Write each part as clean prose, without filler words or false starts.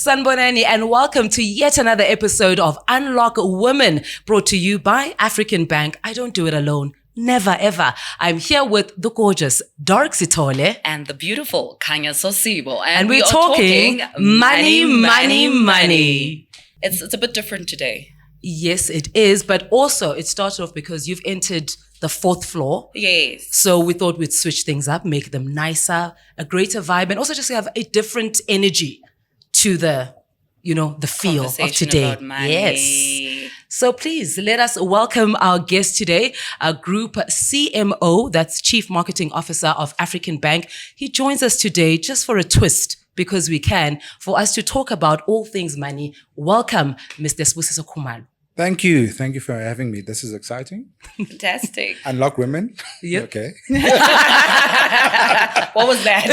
Sanbonani, and welcome to yet another episode of Unlock Women, brought to you by African Bank. I don't do it alone. Never, ever. I'm here with the gorgeous Dark Sitole. And the beautiful Kanya Sosibo. And we're talking money. It's a bit different today. Yes, it is. But also, it started off because you've entered the fourth floor. Yes. So we thought we'd switch things up, make them nicer, a greater vibe, and also just have a different energy to the feel of today. About money. Yes. So please let us welcome our guest today, our group CMO, that's Chief Marketing Officer of African Bank. He joins us today just for a twist, because we can, for us to talk about all things money. Welcome, Mr. Sbusiso Kumalo. Thank you. Thank you for having me. This is exciting. Fantastic. Unlock women. Yep. Okay. What was that?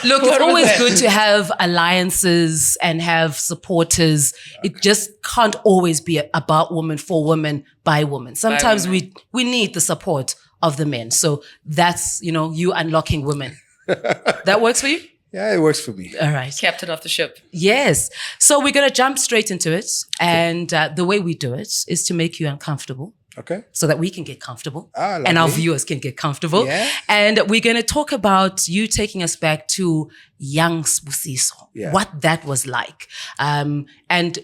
Look, it's always good to have alliances and have supporters. Okay. It just can't always be about women, for women, by women. Sometimes we need the support of the men. So that's, you unlocking women. That works for you? Yeah, it works for me. All right. Captain of the ship. Yes. So we're going to jump straight into it. And the way we do it is to make you uncomfortable. Okay. So that we can get comfortable. And our viewers can get comfortable. Yeah. And we're going to talk about you taking us back to young Sbusiso. Yeah. What that was like. And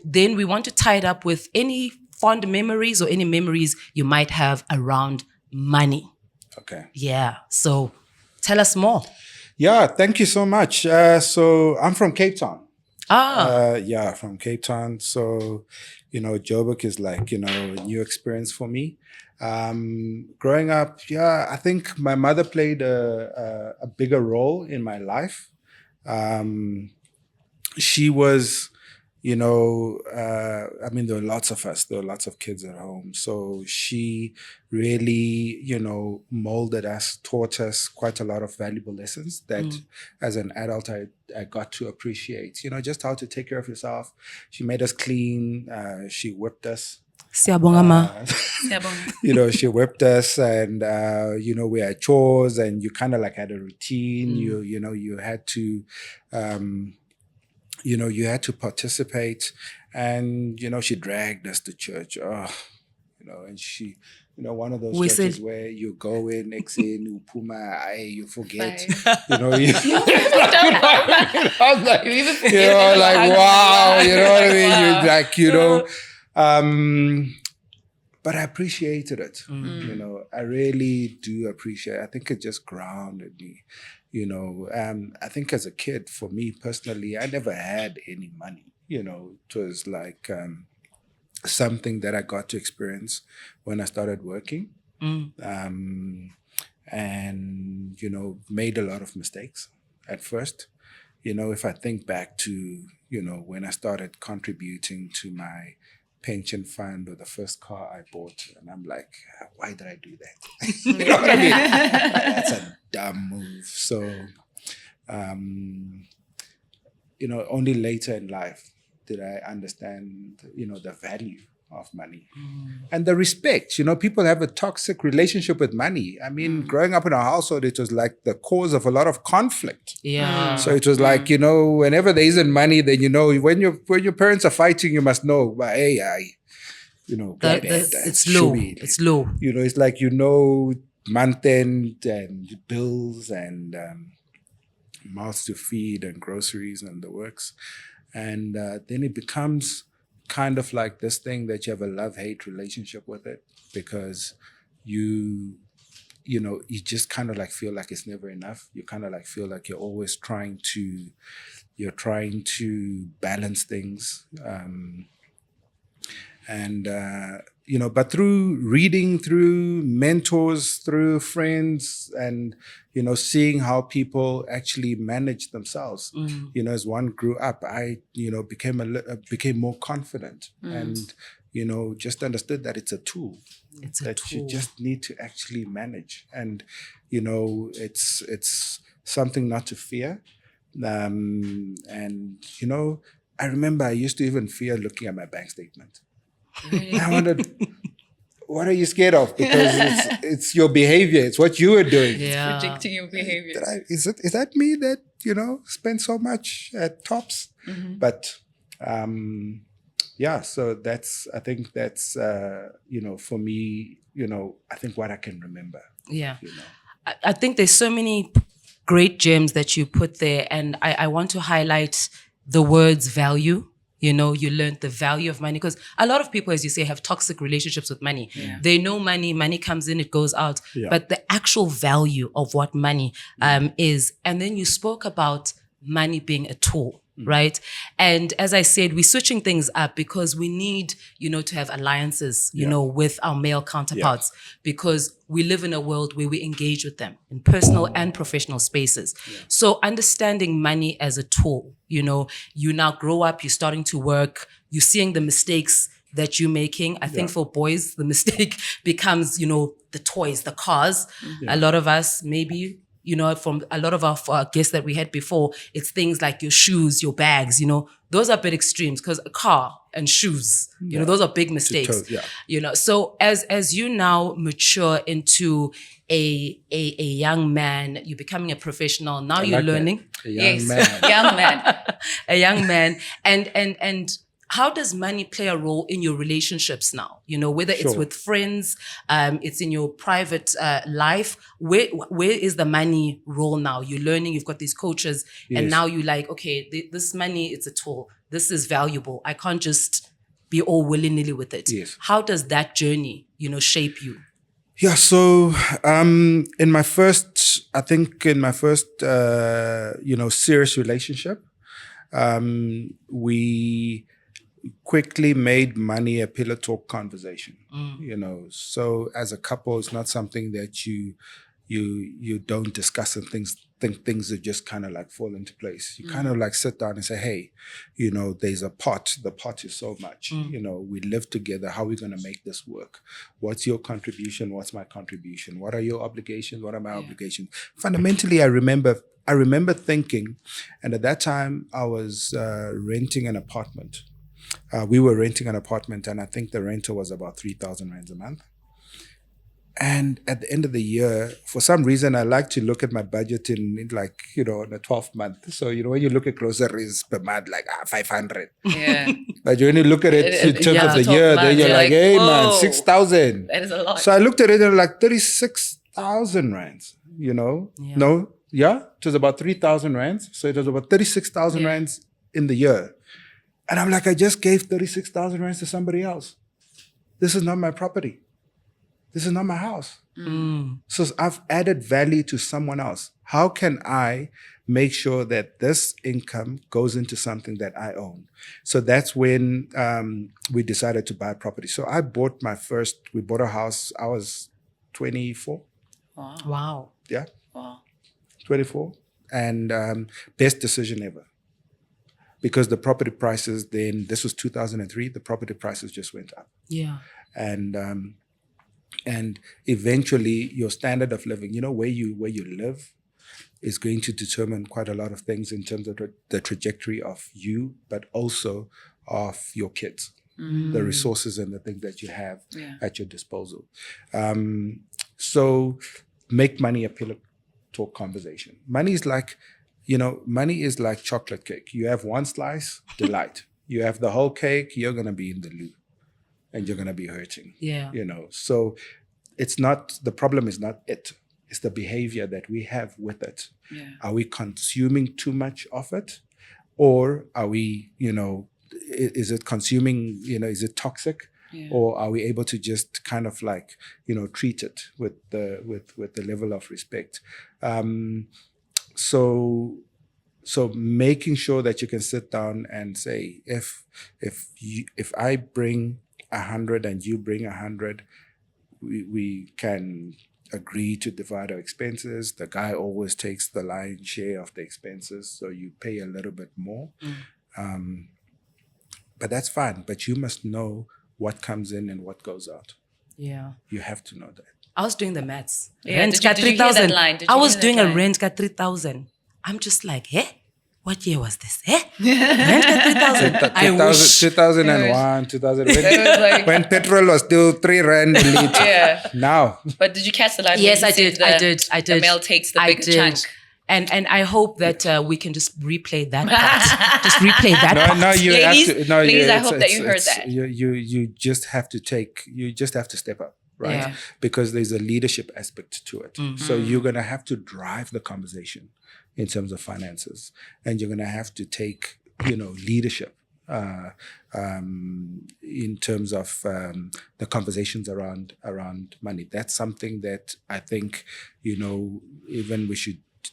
then we want to tie it up with any fond memories or any memories you might have around money. Okay. Yeah. So tell us more. Yeah, thank you so much. So I'm from Cape Town. From Cape Town. So, Joburg is like, a new experience for me. Growing up, I think my mother played a bigger role in my life. She was, there were lots of us. There were lots of kids at home. So she really, molded us, taught us quite a lot of valuable lessons that as an adult I got to appreciate, just how to take care of yourself. She made us clean. She whipped us. Siyabonga. She whipped us, and, we had chores, and you kind of like had a routine. You had to... you had to participate, and, she dragged us to church. And she, one of those churches where you go in, you puma, you forget, I was like, wow, you know what I mean? You but I appreciated it. I really do appreciate it. I think it just grounded me. I think as a kid, for me personally, I never had any money. It was like something that I got to experience when I started working, and, made a lot of mistakes at first. If I think back to, when I started contributing to my pension fund or the first car I bought, and I'm like, why did I do that? You know what I mean? That's a dumb move. So, only later in life did I understand, the value of money and the respect. People have a toxic relationship with money. I mean, growing up in a household, it was like the cause of a lot of conflict. Yeah. So it was like, whenever there isn't money, then when your parents are fighting, you must know, but hey, it's low. It's low. It's like, month end and bills and mouths to feed and groceries and the works. And then it becomes kind of like this thing that you have a love-hate relationship with it, because you just kind of like feel like it's never enough. You kind of like feel like you're always trying to balance things. But through reading, through mentors, through friends, and, seeing how people actually manage themselves, as one grew up, I, became more confident and, just understood that it's a tool. You just need to actually manage. And, it's something not to fear. I remember I used to even fear looking at my bank statement. I wondered, what are you scared of? Because it's your behavior. It's what you are doing. Yeah. Predicting your behavior. Is that me that, spend so much at Tops? But, so I think that's, for me, I think what I can remember. Yeah. I think there's so many great gems that you put there. And I want to highlight the words value. You learned the value of money, because a lot of people, as you say, have toxic relationships with money. Yeah. They know money comes in, it goes out, but the actual value of what money is. And then you spoke about money being a tool, right? And as I said, we're switching things up because we need, to have alliances, with our male counterparts, because we live in a world where we engage with them in personal and professional spaces. Yeah. So understanding money as a tool, you now grow up, you're starting to work, you're seeing the mistakes that you're making. I think for boys, the mistake becomes, the toys, the cars. Yeah. A lot of us, maybe, from a lot of our guests that we had before, it's things like your shoes, your bags, those are a bit extremes, because a car and shoes, those are big mistakes. So as you now mature into a young man, you're becoming a professional. Now you're learning. A young man. Young man. A young man. And how does money play a role in your relationships now? Whether it's with friends, it's in your private life. Where is the money role now? You're learning, you've got these coaches, and now you're like, okay, this money, it's a tool. This is valuable. I can't just be all willy-nilly with it. Yes. How does that journey, shape you? Yeah, so in my first, serious relationship, we quickly made money a pillow talk conversation. So as a couple, it's not something that you don't discuss and think things are just kind of like fall into place. You kind of like sit down and say, hey, there's a pot. The pot is so much. We live together. How are we going to make this work? What's your contribution? What's my contribution? What are your obligations? What are my obligations? Fundamentally, I remember thinking, and at that time I was renting an apartment. We were renting an apartment, and I think the rental was about 3,000 rands a month. And at the end of the year, for some reason, I like to look at my budget in the 12th month. So, when you look at groceries per month, 500. Yeah. But when you look at it in terms of the year, then you're like, hey, man, 6,000. That is a lot. So I looked at it and 36,000 rands, Yeah. No, it was about 3,000 rands. So it was about 36,000 rands in the year. And I'm like, I just gave 36,000 rands to somebody else. This is not my property. This is not my house. So I've added value to someone else. How can I make sure that this income goes into something that I own? So that's when we decided to buy property. So we bought a house. I was 24. Wow. Yeah. Wow. 24. And best decision ever. Because the property prices then, this was 2003, the property prices just went up. Yeah. And eventually your standard of living, where you live is going to determine quite a lot of things in terms of the trajectory of you, but also of your kids, the resources and the things that you have at your disposal. So make money a pillow talk conversation. Money is like chocolate cake. You have one slice, delight. You have the whole cake, you're going to be in the loo and you're going to be hurting. Yeah. So the problem is not it. It's the behavior that we have with it. Yeah. Are we consuming too much of it? Or are we, is it consuming, is it toxic? Yeah. Or are we able to just kind of treat it with the level of respect? So making sure that you can sit down and say, if I bring 100 and you bring 100, we can agree to divide our expenses. The guy always takes the lion's share of the expenses, so you pay a little bit more. But that's fine. But you must know what comes in and what goes out. Yeah. You have to know that. I was doing the maths. Yeah, Rent got did you hear that 3,000. line? I was doing a rent got 3,000. I'm just like, what year was this? Rent at 3,000. I wish. 2001, 2000, It was like, when petrol was still 3 rand a liter. yeah. Now, But did you catch the line? when Yes, he I said did. I did. The male takes the bigger chunk. And I hope that we can just replay that part. Just replay that part. no, you Ladies, have to. No, ladies, you, I hope that you heard that. You just have to step up, right? Yeah. Because there's a leadership aspect to it. So you're gonna have to drive the conversation in terms of finances, and you're gonna have to take, leadership. In terms of the conversations around money, that's something that I think even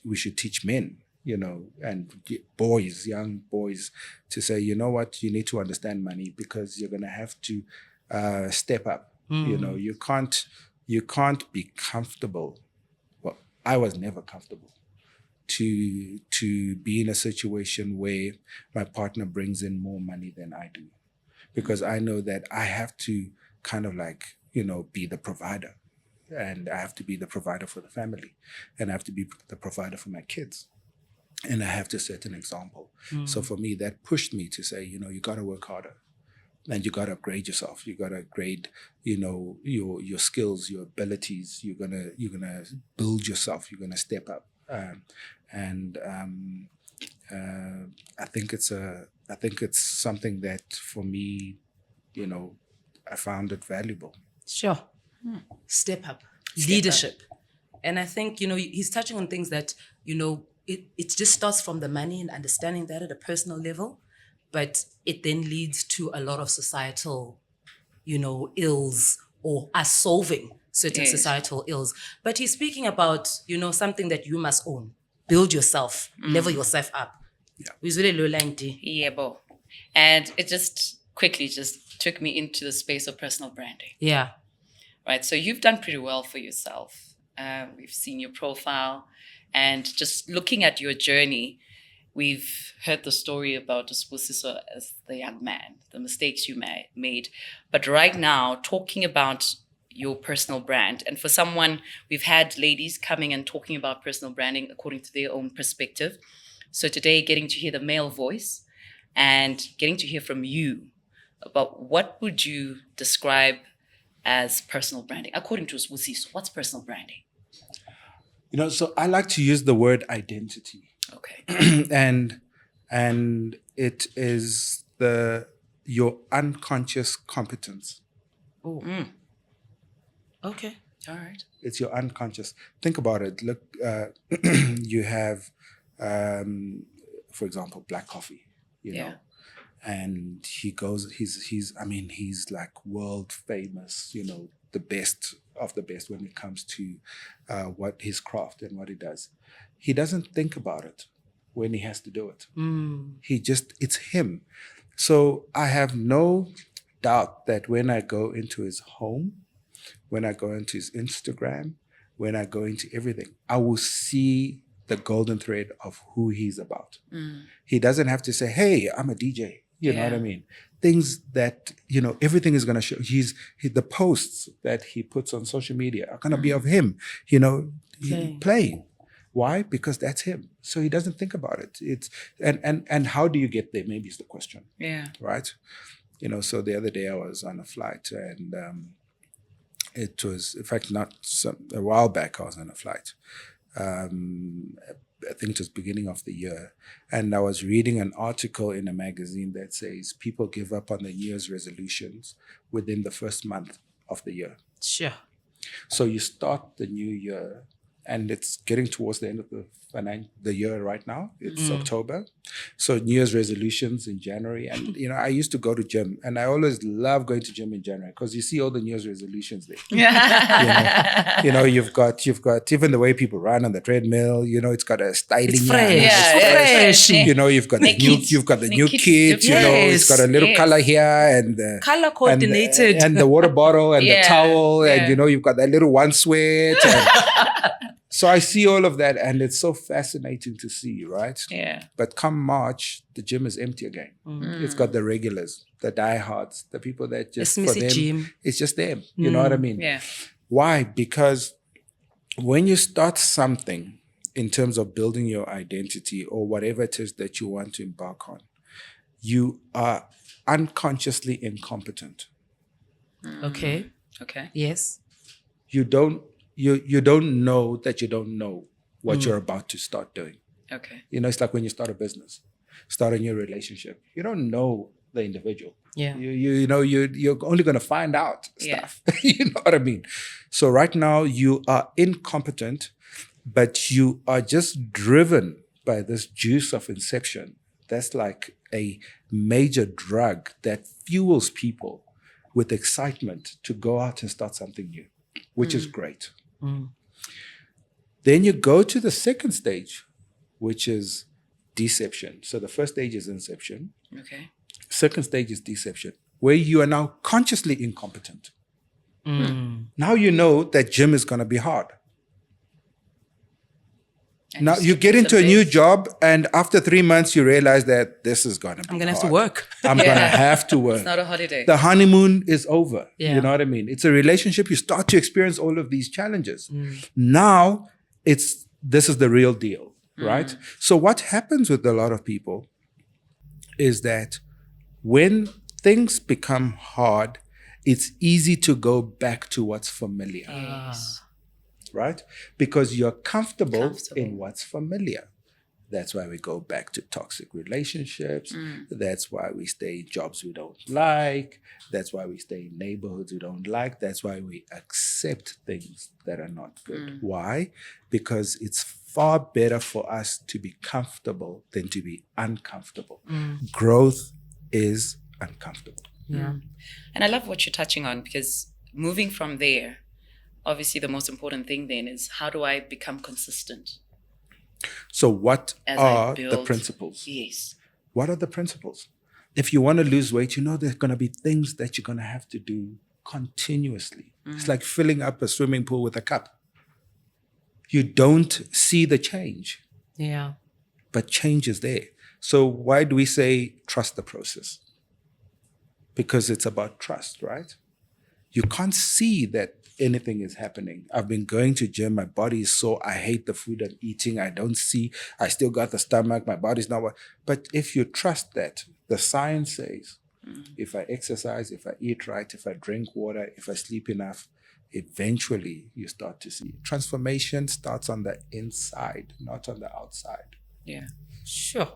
we should teach men, and boys, young boys, to say, you know what, you need to understand money because you're gonna have to step up. You can't be comfortable. Well, I was never comfortable to be in a situation where my partner brings in more money than I do, because I know that I have to kind of be the provider, and I have to be the provider for the family, and I have to be the provider for my kids, and I have to set an example. So for me, that pushed me to say, you got to work harder, and you got to upgrade yourself. You got to upgrade, your skills, your abilities. You're gonna build yourself. You're gonna step up. I think it's something that for me, I found it valuable. Sure. Step up. Leadership. And I think, he's touching on things that, it just starts from the money and understanding that at a personal level, but it then leads to a lot of societal, ills, or us solving certain societal ills. But he's speaking about, something that you must own. Build yourself, level yourself up. Yeah, bo. And it just quickly took me into the space of personal branding. Yeah. Right. So you've done pretty well for yourself. We've seen your profile, and just looking at your journey, we've heard the story about Sbusiso as the young man, the mistakes you made. But right now, talking about your personal brand, and for someone, we've had ladies coming and talking about personal branding according to their own perspective. So today, getting to hear the male voice and getting to hear from you about what would you describe as personal branding according to Sbusiso. What's personal branding? So I like to use the word identity. Okay. and it is your unconscious competence. Oh. Okay. All right. It's your unconscious. Think about it. Look, you have, for example, black coffee. Know, and he's like world famous. The best of the best when it comes to what his craft and what he does. He doesn't think about it when he has to do it. It's him. So I have no doubt that when I go into his home, when I go into his Instagram, when I go into everything, I will see the golden thread of who he's about. He doesn't have to say, hey, I'm a DJ. You know what I mean? Things that, everything is going to show. The posts that he puts on social media are going to be of him, playing. Why? Because that's him. So he doesn't think about it. It's and how do you get there? Maybe is the question. Yeah. Right. So the other day I was on a flight, and it was, in fact, a while back I was on a flight. I think it was beginning of the year, and I was reading an article in a magazine that says people give up on their New Year's resolutions within the first month of the year. Sure. So you start the new year, and it's getting towards the end of the year right now. It's October. So New Year's resolutions in January. And, I used to go to gym, and I always love going to gym in January because you see all the New Year's resolutions there. You've got even the way people run on the treadmill, it's got a styling. It's fresh. You've got the new kit, it's got a little color here, and the color coordinated, and the water bottle and the towel, and you've got that little one sweat. So I see all of that, and it's so fascinating to see, right? Yeah. But come March, the gym is empty again. It's got the regulars, the diehards, the people that just, for them, gym. It's just them. You know what I mean? Yeah. Why? Because when you start something in terms of building your identity or whatever it is that you want to embark on, you are unconsciously incompetent. Okay. Okay. Yes. You don't know that you don't know what you're about to start doing. Okay. It's like when you start a business, start a new relationship. You don't know the individual. Yeah. You're only going to find out Yeah. stuff. You know what I mean? So right now you are incompetent, but you are just driven by this juice of inception. That's like a major drug that fuels people with excitement to go out and start something new, which is great. Then you go to the second stage, which is deception. So the first stage is inception. Okay. Second stage is deception, where you are now consciously incompetent. Now you know that gym is going to be hard. And Now you get into a new job, and after 3 months, you realize that this is going to be I'm going to have to hard. work. I'm going to have to work. It's not a holiday. The honeymoon is over. Yeah. You know what I mean? It's a relationship. You start to experience all of these challenges. Now this is the real deal, right? So what happens with a lot of people is that when things become hard, it's easy to go back to what's familiar, Yes. right? Because you're comfortable in what's familiar. That's why we go back to toxic relationships. That's why we stay in jobs we don't like. That's why we stay in neighborhoods we don't like. That's why we accept things that are not good. Why? Because it's far better for us to be comfortable than to be uncomfortable. Growth is uncomfortable. Yeah. And I love what you're touching on, because moving from there, obviously the most important thing then is, how do I become consistent? So what As are I the build- principles? Yes. What are the principles? If you want to lose weight, there's going to be things that you're going to have to do continuously. It's like filling up a swimming pool with a cup. You don't see the change, Yeah. but change is there. So why do we say trust the process? Because it's about trust, right? You can't see that anything is happening. I've been going to gym. My body is sore. I hate the food I'm eating. I don't see. I still got the stomach. My body's not. But if you trust that, the science says, if I exercise, if I eat right, if I drink water, if I sleep enough, eventually you start to see. Transformation starts on the inside, not on the outside. Yeah. Sure.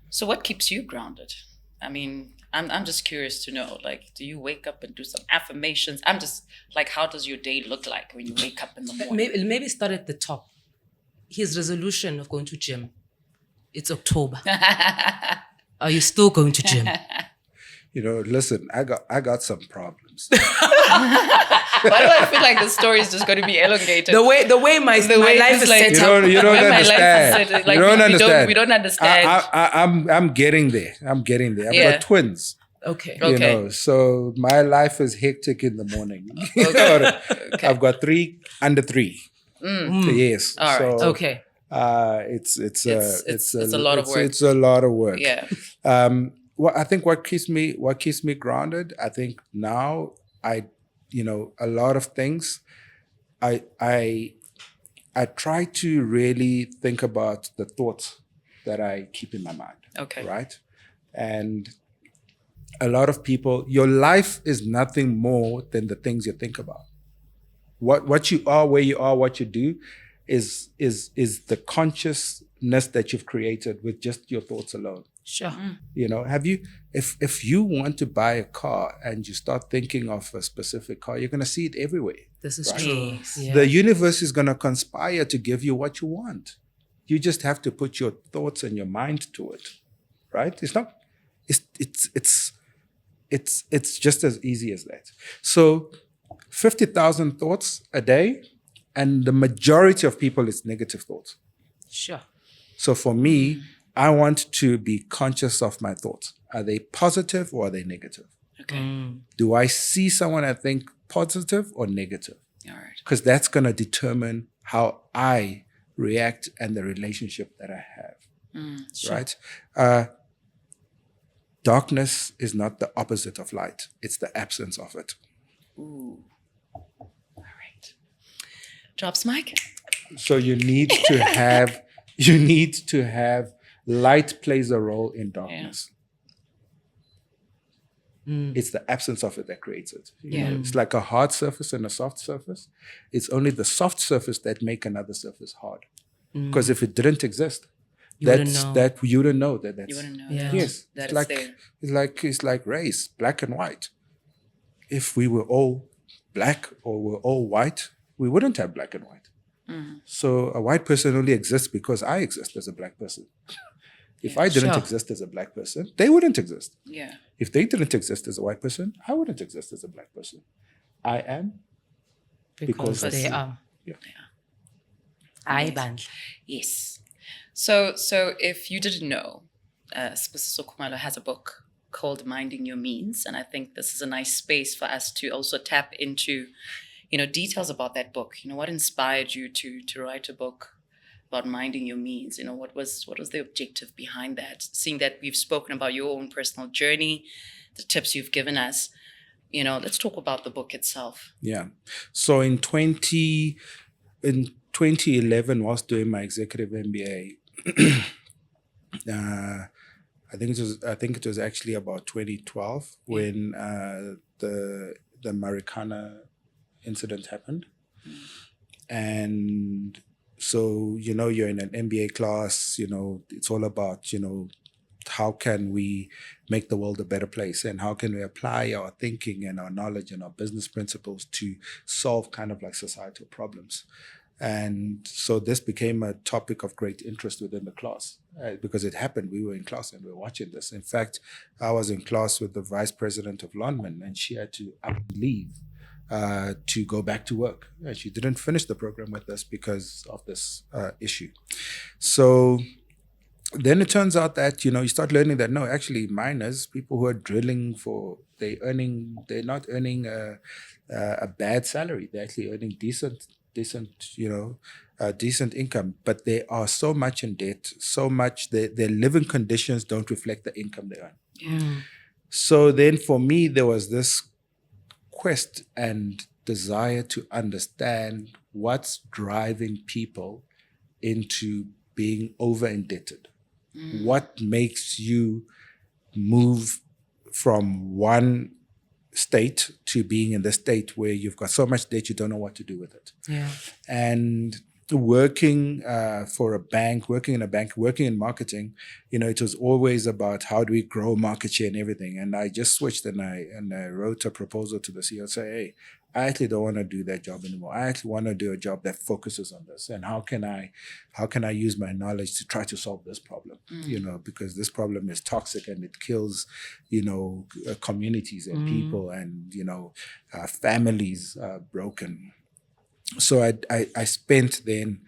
So what keeps you grounded? I mean, I'm just curious to know, like, do you wake up and do some affirmations? I'm just like, how does your day look like when you wake up in the morning? Maybe start at the top. His resolution of going to gym. It's October. Are you still going to gym? Listen, I got some problems. Why do I feel like the story is just going to be elongated? The way my life is like- set up. You don't Where my life is understand. set, like, You don't understand. We don't understand. I'm getting there. I've Yeah. got twins. Okay. Okay. So my life is hectic in the morning. You know what I- I've got 3 under 3. Yes. All right. So, Okay. it's a lot of work. It's a lot of work. Yeah. What keeps me grounded, I think now a lot of things, I try to really think about the thoughts that I keep in my mind. Okay. Right? And a lot of people, your life is nothing more than the things you think about. What you are, where you are, what you do is the consciousness that you've created with just your thoughts alone. Sure. Have you, if you want to buy a car and you start thinking of a specific car, you're going to see it everywhere. This is Right. true. Yes. Yeah. The universe is going to conspire to give you what you want. You just have to put your thoughts and your mind to it, right? It's just as easy as that. So 50,000 thoughts a day, and the majority of people, it's negative thoughts. Sure. So for me, I want to be conscious of my thoughts. Are they positive or are they negative? Okay. Do I see someone I think positive or negative? All right. Because that's going to determine how I react and the relationship that I have, right? Darkness is not the opposite of light. It's the absence of it. Ooh. All right. Drops mic. So you need to have light plays a role in darkness. It's the absence of it that creates it. You know, it's like a hard surface and a soft surface. It's only the soft surface that make another surface hard. Because if it didn't exist, you wouldn't know that. You wouldn't know. Yes, that it's there. It's like race, black and white. If we were all black or were all white, we wouldn't have black and white. So a white person only exists because I exist as a black person. If I didn't exist as a black person, they wouldn't exist. Yeah. If they didn't exist as a white person, I wouldn't exist as a black person. I am because they are. Yeah. Yes. So if you didn't know, Sbusiso Kumalo has a book called Minding Your Means, and I think this is a nice space for us to also tap into, details about that book. What inspired you to write a book about minding your means? What was the objective behind that? Seeing that we've spoken about your own personal journey, the tips you've given us, let's talk about the book itself. Yeah. So in 2011, whilst doing my executive MBA, I think it was actually about 2012 when the Marikana incident happened, and so you're in an MBA class. It's all about how can we make the world a better place, and how can we apply our thinking and our knowledge and our business principles to solve kind of like societal problems. And so this became a topic of great interest within the class because it happened. We were in class and we were watching this. In fact, I was in class with the vice president of Lonmin, and she had to leave to go back to work. And she didn't finish the program with us because of this issue. So then it turns out that, you start learning that, no, actually miners, people who are drilling they're not earning a bad salary. They're actually earning decent, decent income, but they are so much in debt, so much their living conditions don't reflect the income they earn. Yeah. So then for me, there was this quest and desire to understand what's driving people into being over indebted. What makes you move from one state to being in the state where you've got so much debt you don't know what to do with it. Yeah. And working for a bank, working in marketing, it was always about how do we grow market share and everything. And I just switched and I wrote a proposal to the CEO, say, hey, I actually don't want to do that job anymore. I actually want to do a job that focuses on this. And how can I use my knowledge to try to solve this problem? Because this problem is toxic and it kills, communities and people, and families are broken. So I spent then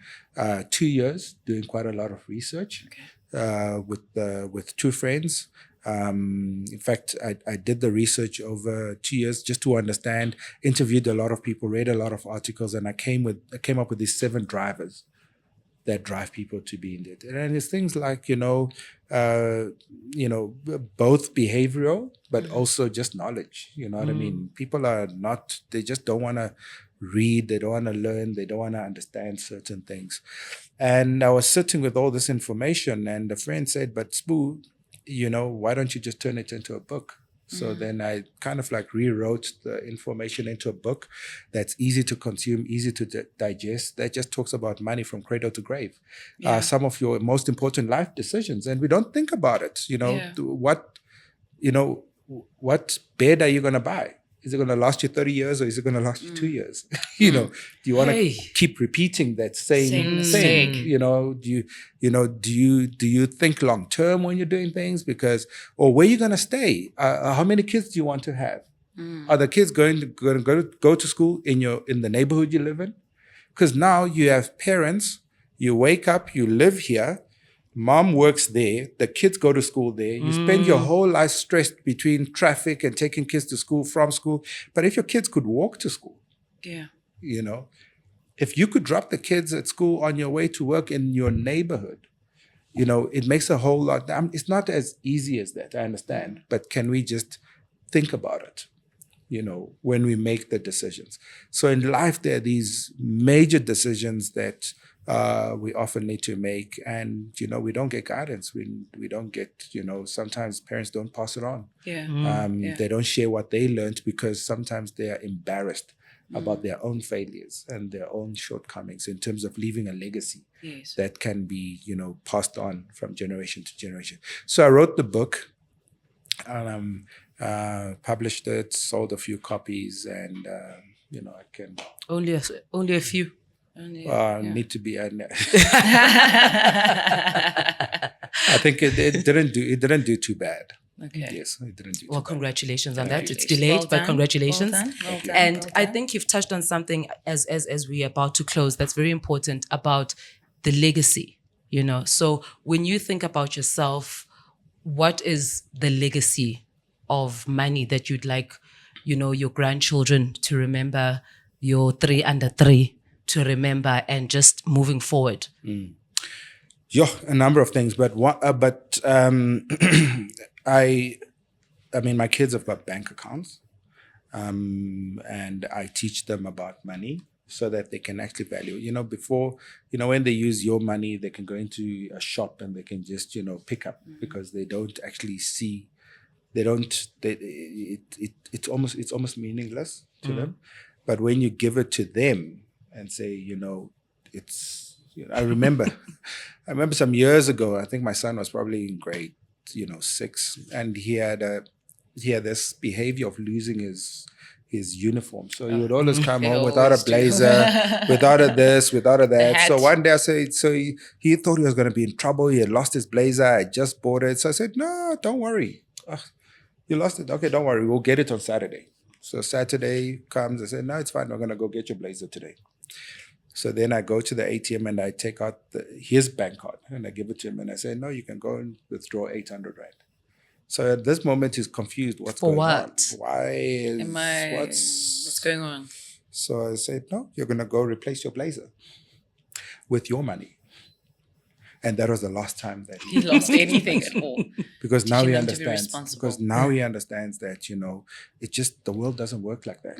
2 years doing quite a lot of research with two friends. In fact, I did the research over 2 years just to understand, interviewed a lot of people, read a lot of articles, and I came up with these 7 drivers that drive people to be in debt. And it's things like, both behavioral, but also just knowledge. You know what I mean? People they just don't want to read, they don't want to learn, they don't want to understand certain things. And I was sitting with all this information, and a friend said, but Sbu, why don't you just turn it into a book? So then I kind of like rewrote the information into a book that's easy to consume, easy to digest, that just talks about money from cradle to grave. Some of your most important life decisions. And we don't think about it. What bed are you going to buy? Is it going to last you 30 years or is it going to last you 2 years? Do you want to keep repeating that same thing? Do you think long term when you're doing things? Or where are you going to stay? How many kids do you want to have? Are the kids going to go to school in the neighborhood you live in? Because now you have parents, you wake up, you live here, mom works there, the kids go to school there. You spend your whole life stressed between traffic and taking kids to school, from school. But if your kids could walk to school, if you could drop the kids at school on your way to work in your neighborhood, it makes a whole lot. It's not as easy as that, I understand. But can we just think about it? when we make the decisions. So in life, there are these major decisions that we often need to make, and we don't get guidance. We don't get, sometimes parents don't pass it on. They don't share what they learned because sometimes they are embarrassed about their own failures and their own shortcomings in terms of leaving a legacy that can be, passed on from generation to generation. So I wrote the book, published it, sold a few copies, and I can only a few. Need to be. I think it didn't do too bad. Okay. Yes, it didn't do too Well, bad. congratulations on that. It's delayed, but congratulations. Well done. And I think you've touched on something as we are about to close that's very important about the legacy. So when you think about yourself, what is the legacy of money that you'd like, your grandchildren to remember, your 3 under 3 to remember, and just moving forward? Yeah, a number of things, but I mean, my kids have got bank accounts, and I teach them about money so that they can actually value. Before, when they use your money, they can go into a shop and they can just, pick up because they don't actually see. They don't. It's almost meaningless to them. But when you give it to them and say, it's. I remember some years ago. I think my son was probably in grade 6, and he had this behavior of losing his uniform. So he would always come home without a blazer, without a this, without a that. So one day I said, he thought he was going to be in trouble. He had lost his blazer. I just bought it. So I said, no, don't worry. You lost it. Okay, don't worry. We'll get it on Saturday. So Saturday comes. I said, no, it's fine. We're going to go get your blazer today. So then I go to the ATM and I take out his bank card and I give it to him and I say, no, you can go and withdraw 800 Rand. So at this moment, he's confused. What's going on? Why? What's going on? So I said, no, you're going to go replace your blazer with your money. And that was the last time that he lost anything at all. Because now he understands. Because now he understands that, it just, the world doesn't work like that,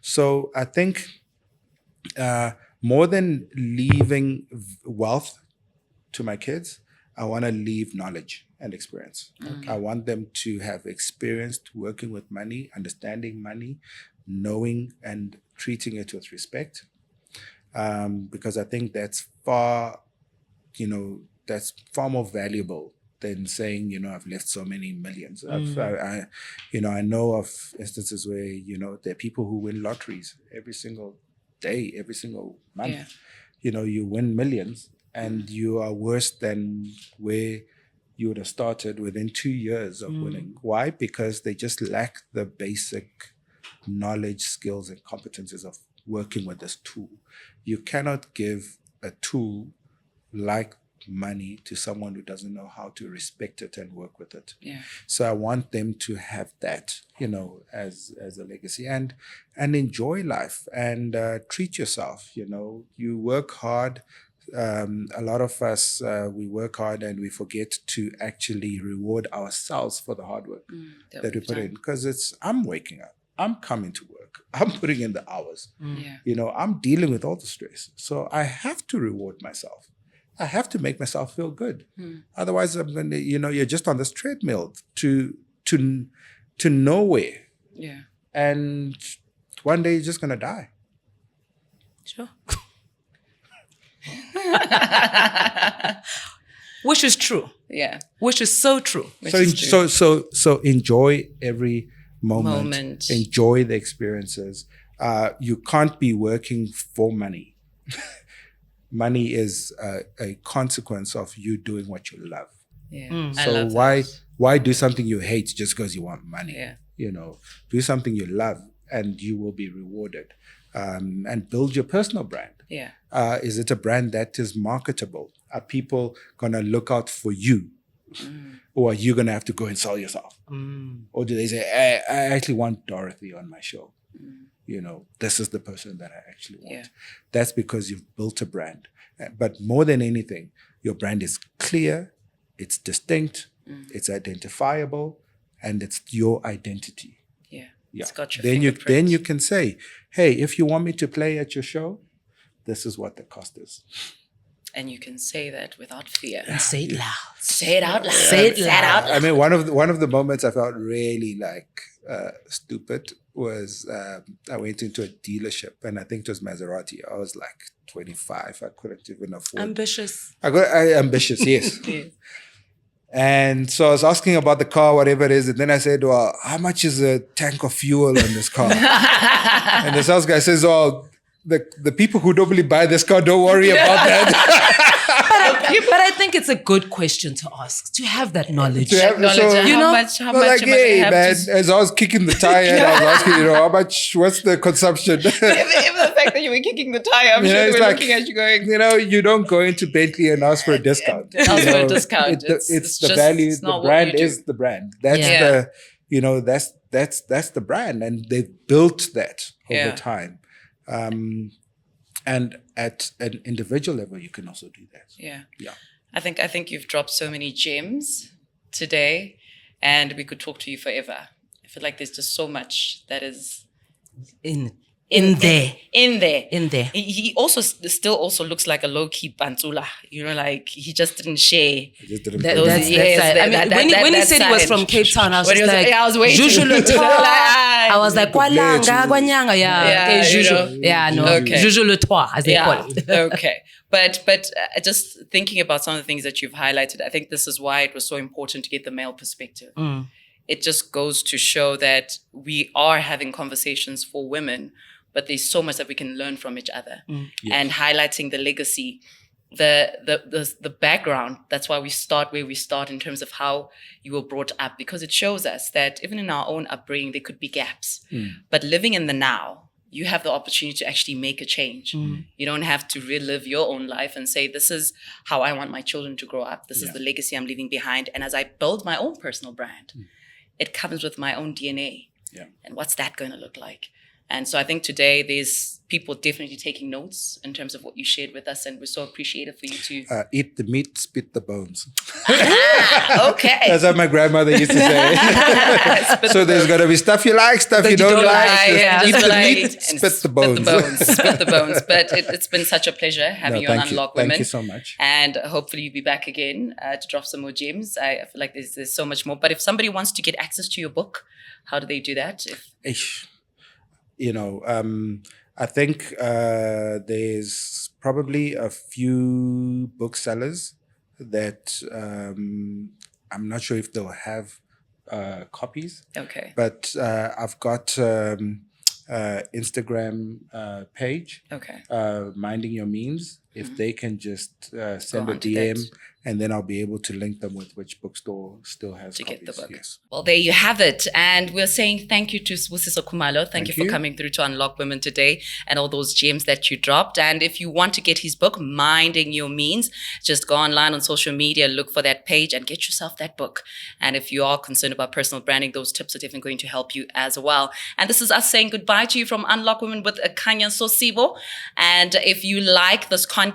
So I think more than leaving wealth to my kids, I want to leave knowledge and experience. I want them to have experienced working with money, understanding money, knowing and treating it with respect. Because I think that's far more valuable than saying, I've left so many millions. I know of instances where, there are people who win lotteries every single day, every single month. You win millions and you are worse than where you would have started within 2 years of winning. Why? Because they just lack the basic knowledge, skills, and competencies of working with this tool. You cannot give a tool like money to someone who doesn't know how to respect it and work with it. So I want them to have that, as a legacy and enjoy life and treat yourself. You work hard. A lot of us, we work hard and we forget to actually reward ourselves for the hard work that we put in. Because I'm waking up, I'm coming to work, I'm putting in the hours. I'm dealing with all the stress. So I have to reward myself. I have to make myself feel good. Otherwise, I'm going to, you're just on this treadmill to nowhere. And one day you're just going to die. Sure. Which is true. Which is so true. So enjoy every moment. Enjoy the experiences. You can't be working for money. Money is a consequence of you doing what you love. So why do something you hate just because you want money? Do something you love and you will be rewarded. And build your personal brand. Is it a brand that is marketable? Are people going to look out for you? Or are you going to have to go and sell yourself? Or do they say, I actually want Dorothy on my show? This is the person that I actually want. That's because you've built a brand. But more than anything, your brand is clear, it's distinct, it's identifiable, and it's your identity. Yeah. It's got your then fingerprint. you can say, hey, if you want me to play at your show, this is what the cost is. And you can say that without fear. And say it loud. Say it out loud. Say it loud. I mean, one of the moments I felt really like stupid was I went into a dealership, and I think it was Maserati. I was like 25. I couldn't even afford. Ambitious. Ambitious, yes. Yeah. And so I was asking about the car, whatever it is, and then I said, "Well, how much is a tank of fuel on this car?" And the sales guy says, "Oh, the people who normally buy this car don't worry about that." But I think it's a good question to ask, to have that knowledge. To have- Knowledge. so- How You know, much? How I was much like, am I gonna hey, have man, to? as I was kicking the tire, I was asking, how much, what's the consumption? Even the fact that you were kicking the tire, I'm You know, sure they it's were like- looking at you going, You don't go into Bentley and ask for a discount. Ask You for a know, discount. It's It's the just- value. it's The not what brand you do. is the brand. That's Yeah. that's the brand, and they've built that over Yeah. time. And at an individual level, you can also do that. yeah. Yeah. I think you've dropped so many gems today, and we could talk to you forever. I feel like there's just so much that is In there. in there. In there. He also still also looks like a low-key Bantsula. Like he just didn't share. I just didn't That- put it that's, in. Yes, that's right. I mean, that- when he that said he was side. from Cape Town, I was When just he was- like, yeah, I was waiting. Juju le Like, I was like, Kwalanga, Kwanyanga, yeah. Yeah, Okay, you Juju. know. Yeah, no. Okay. Juju le Trois, as they call it. Okay. But just thinking about some of the things that you've highlighted, I think this is why it was so important to get the male perspective. Mm. It just goes to show that we are having conversations for women, but there's so much that we can learn from each other. And highlighting the legacy, the background. That's why we start where we start in terms of how you were brought up, because it shows us that even in our own upbringing, there could be gaps. But living in the now, you have the opportunity to actually make a change. You don't have to relive your own life and say, this is how I want my children to grow up. This is the legacy I'm leaving behind. And as I build my own personal brand, it comes with my own DNA. Yeah. And what's that going to look like? And so I think today there's people definitely taking notes in terms of what you shared with us. And we're so appreciative for you to... Eat the meat, spit the bones. Okay. That's what my grandmother used to say. So there's got to be stuff you like, stuff you don't like. Just eat just the like- meat, and spit the bones. Spit the bones. But it's been such a pleasure having you on Unlock Women. Thank you so much. And hopefully you'll be back again to drop some more gems. I feel like there's so much more. But if somebody wants to get access to your book, how do they do that? I think there's probably a few booksellers that I'm not sure if they'll have copies, Okay. but I've got Instagram page, Okay. Minding Your Means. If they can just send a on to DM, that. and then I'll be able to link them with which bookstore still has To copies. get the book. Yes. Well, there you have it. And we're saying thank you to Sbusiso Kumalo. Thank you for you. coming through to Unlock Women today and all those gems that you dropped. And if you want to get his book, Minding Your Means, just go online on social media, look for that page and get yourself that book. And if you are concerned about personal branding, those tips are definitely going to help you as well. And this is us saying goodbye to you from Unlock Women with Kanya Sosibo. And if you like this content,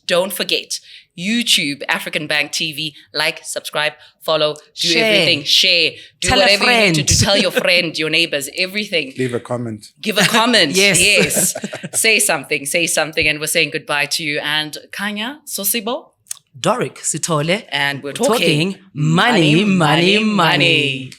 don't forget, YouTube, African Bank TV, like, subscribe, follow, do Share. everything, share, do Tell a whatever you need to friend. do. Tell your friend, your neighbors, everything. Leave a comment. Give a comment. Yes. Say something. And we're saying goodbye to you. And Kanya Sosibo. Doric Sitole. And we're Talking money, money, money.